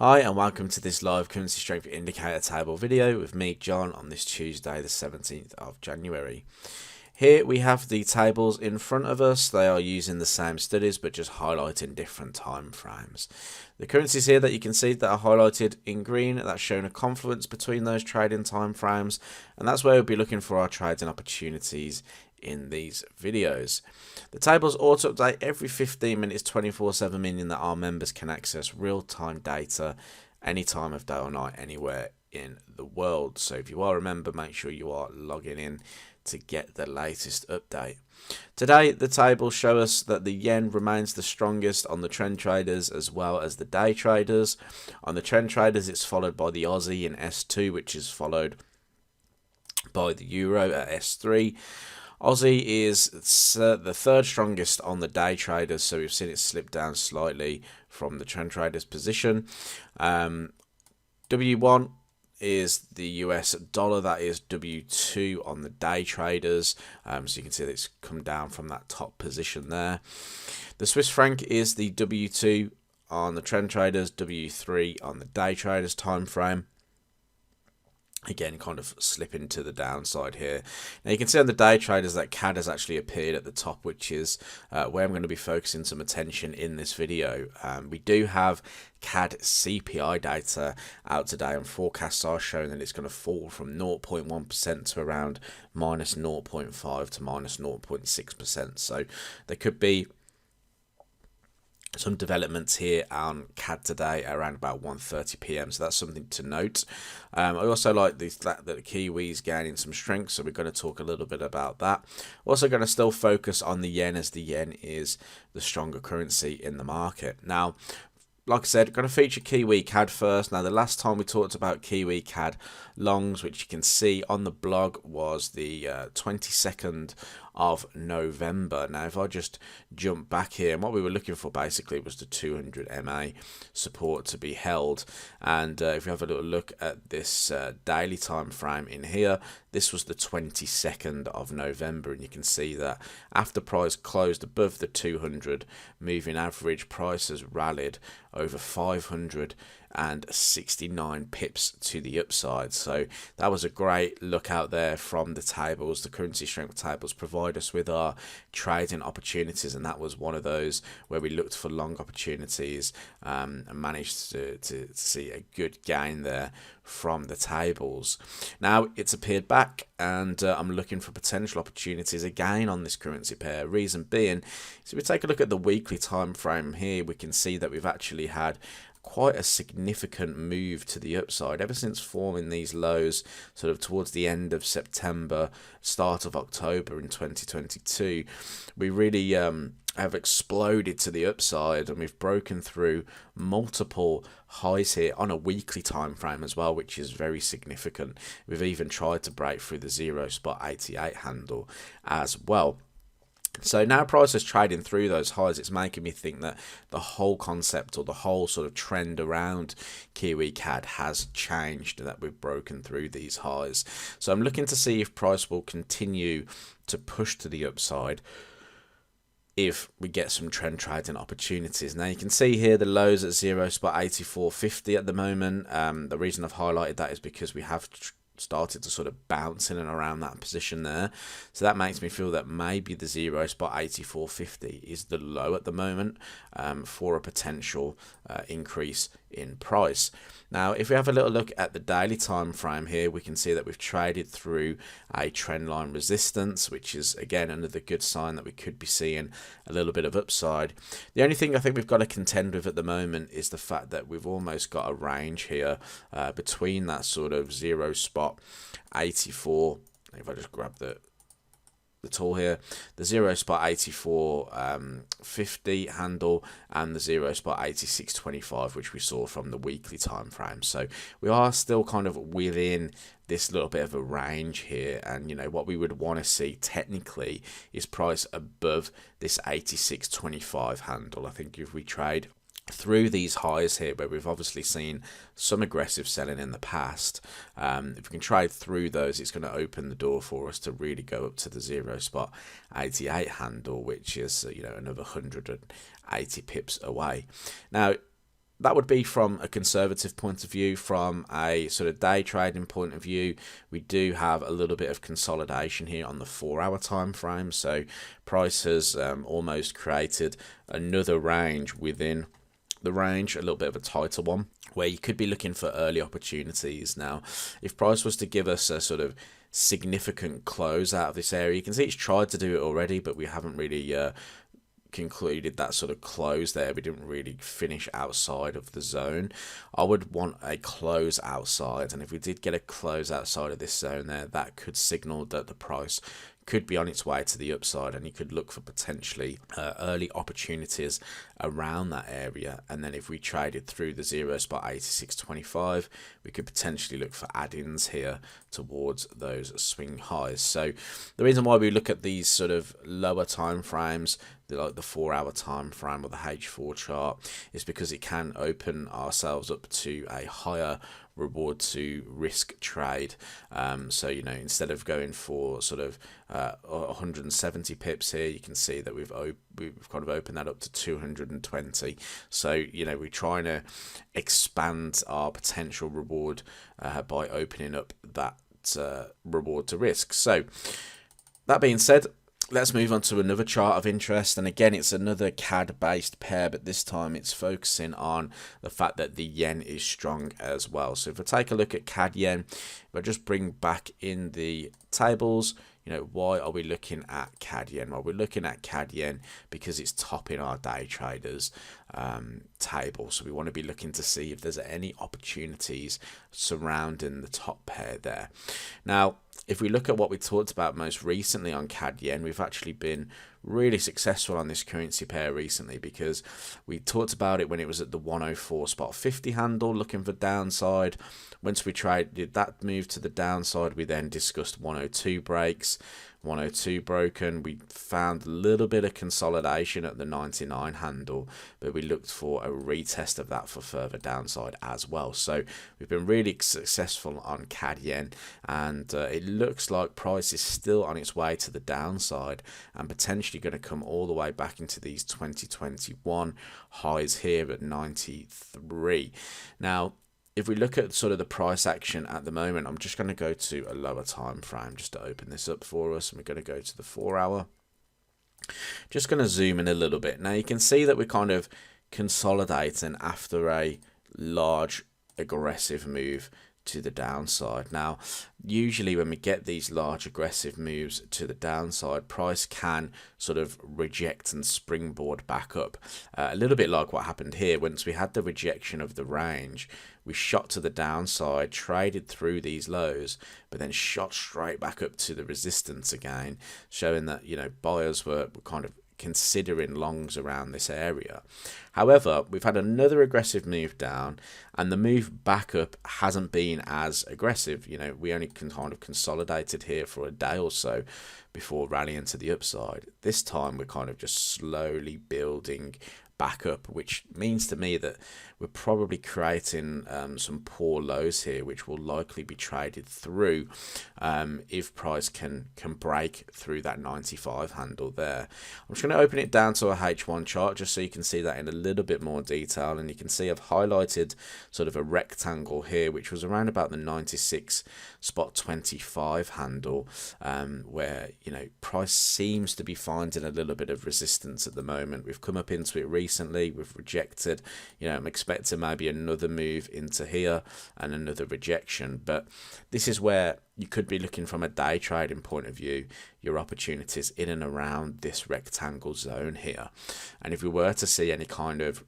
Hi and welcome to this live currency strength indicator table video with me, John, on this Tuesday the 17th of January. Here we have the tables in front of us. They are using the same studies but just highlighting different time frames. The currencies here that you can see that are highlighted in green, that's showing a confluence between those trading time frames, and that's where we'll be looking for our trading opportunities in these videos. The tables auto update every 15 minutes 24/7, meaning that our members can access real-time data any time of day or night anywhere in the world. So if you are a member, make sure you are logging in to get the latest update. Today the tables show us that the yen remains the strongest on the trend traders as well as the day traders. On the trend traders it's followed by the Aussie in S2, which is followed by the Euro at S3. Aussie is the third strongest on the day traders, so we've seen it slip down slightly from the trend traders position. W1 is the US dollar, that is W2 on the day traders, so you can see that it's come down from that top position there. The Swiss franc is the W2 on the trend traders, W3 on the day traders time frame. Again, kind of slipping to the downside here. Now you can see on the day traders that CAD has actually appeared at the top, which is where I'm going to be focusing some attention in this video. We do have CADJPY data out today, and forecasts are showing that it's going to fall from 0.1% to around minus 0.5 to minus 0.6%. So there could be some developments here on CAD today around about 1:30 p.m. so that's something to note. I also like the fact that the Kiwi is gaining some strength, so we're going to talk a little bit about that. We're also going to still focus on the yen, as the yen is the stronger currency in the market. Now, like I said, going to feature Kiwi CAD first. Now, the last time we talked about Kiwi CAD longs, which you can see on the blog, was the 22nd of November. Now, if I just jump back here, and what we were looking for basically was the 200 MA support to be held. And if you have a little look at this daily time frame in here, this was the 22nd of November, and you can see that after price closed above the 200 moving average, price has rallied over 569 pips to the upside. So that was a great look out there from the tables. The currency strength tables provide us with our trading opportunities, and that was one of those where we looked for long opportunities and managed to see a good gain there from the tables. Now it's appeared back, and I'm looking for potential opportunities again on this currency pair. Reason being, so we take a look at the weekly time frame here, we can see that we've actually had quite a significant move to the upside ever since forming these lows sort of towards the end of September, start of October in 2022. We really have exploded to the upside, and we've broken through multiple highs here on a weekly time frame as well, which is very significant. We've even tried to break through the 0.88 handle as well. So now price is trading through those highs. It's making me think that the whole concept or the whole sort of trend around Kiwi CAD has changed, and that we've broken through these highs. So I'm looking to see if price will continue to push to the upside if we get some trend trading opportunities. Now you can see here the lows at 0.8450 at the moment. The reason I've highlighted that is because we have started to sort of bounce in and around that position there, so that makes me feel that maybe the 0.8450 is the low at the moment for a potential increase in price. Now if we have a little look at the daily time frame here, we can see that we've traded through a trend line resistance, which is again another good sign that we could be seeing a little bit of upside. The only thing I think we've got to contend with at the moment is the fact that we've almost got a range here between that sort of 0.84, if I just grab the tool here, the 0.8450 handle and the 0.8625, which we saw from the weekly time frame. So we are still kind of within this little bit of a range here, and you know what we would want to see technically is price above this 86.25 handle. I think if we trade through these highs here, where we've obviously seen some aggressive selling in the past, if we can trade through those, it's going to open the door for us to really go up to the 0.88 handle, which is another 180 pips away. Now that would be from a conservative point of view. From a sort of day trading point of view, we do have a little bit of consolidation here on the 4-hour time frame. So price has almost created another range within the range, a little bit of a tighter one, where you could be looking for early opportunities. Now, if price was to give us a sort of significant close out of this area, you can see it's tried to do it already, but we haven't really concluded that sort of close there. We didn't really finish outside of the zone. I would want a close outside, and if we did get a close outside of this zone there, that could signal that the price could be on its way to the upside, and you could look for potentially early opportunities around that area. And then if we traded through the 0 spot 86.25, we could potentially look for add-ins here towards those swing highs. So the reason why we look at these sort of lower time frames, like the 4-hour time frame or the H4 chart, is because it can open ourselves up to a higher reward to risk trade. So, you know, instead of going for sort of 170 pips here, you can see that we've kind of opened that up to 220. So, you know, we're trying to expand our potential reward by opening up that reward to risk. So that being said, let's move on to another chart of interest, and again it's another CAD based pair, but this time it's focusing on the fact that the yen is strong as well. So if I take a look at CAD yen, if I just bring back in the tables, you know, why are we looking at CAD yen? Well, we're looking at CAD yen because it's topping our day traders table. So we want to be looking to see if there's any opportunities surrounding the top pair there. Now, if we look at what we talked about most recently on CAD yen, we've actually been really successful on this currency pair recently, because we talked about it when it was at the 104 spot 50 handle looking for downside. Once we traded that move to the downside, we then discussed 102 breaks. 102 broken, we found a little bit of consolidation at the 99 handle, but we looked for a retest of that for further downside as well. So we've been really successful on CAD yen, and it looks like price is still on its way to the downside and potentially going to come all the way back into these 2021 highs here at 93. Now, if we look at sort of the price action at the moment, I'm just going to go to a lower time frame just to open this up for us, and we're going to go to the 4-hour. Just going to zoom in a little bit. Now you can see that we're kind of consolidating after a large aggressive move to the downside. Now, usually when we get these large aggressive moves to the downside, price can sort of reject and springboard back up. A little bit like what happened here. Once we had the rejection of the range, we shot to the downside, traded through these lows, but then shot straight back up to the resistance again, showing that, you know, buyers were kind of considering longs around this area. However, we've had another aggressive move down, and the move back up hasn't been as aggressive. You know, we only kind of consolidated here for a day or so before rallying to the upside. This time we're kind of just slowly building back up, which means to me that we're probably creating some poor lows here, which will likely be traded through if price can break through that 95 handle there. I'm just going to open it down to a H1 chart just so you can see that in a little bit more detail, and you can see I've highlighted sort of a rectangle here which was around about the 96 spot 25 handle, where, you know, price seems to be finding a little bit of resistance at the moment. We've come up into it recently, we've rejected, you know, I'm expecting maybe another move into here and another rejection, but this is where you could be looking from a day trading point of view, your opportunities in and around this rectangle zone here. And if we were to see any kind of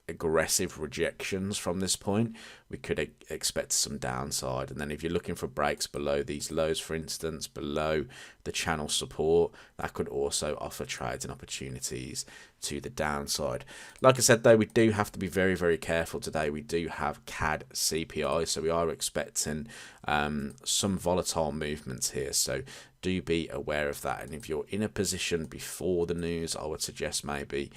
aggressive rejections from this point, we could expect some downside. And then if you're looking for breaks below these lows, for instance, below the channel support, that could also offer trades and opportunities to the downside. Like I said though, we do have to be very, very careful today. We do have CADJPY, so we are expecting some volatile movements here, so do be aware of that. And if you're in a position before the news, I would suggest maybe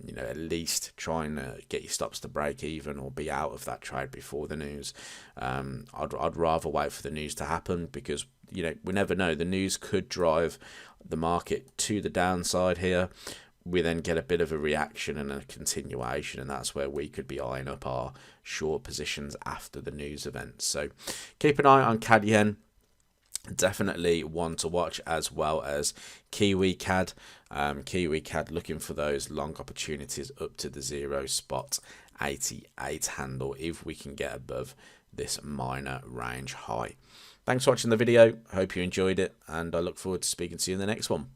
you know, at least trying to get your stops to break even or be out of that trade before the news. I'd rather wait for the news to happen, because, you know, we never know, the news could drive the market to the downside here, we then get a bit of a reaction and a continuation, and that's where we could be eyeing up our short positions after the news event. So keep an eye on CAD yen. Definitely one to watch, as well as Kiwi CAD. Kiwi CAD looking for those long opportunities up to the 0 spot 88 handle if we can get above this minor range high. Thanks for watching the video. Hope you enjoyed it, and I look forward to speaking to you in the next one.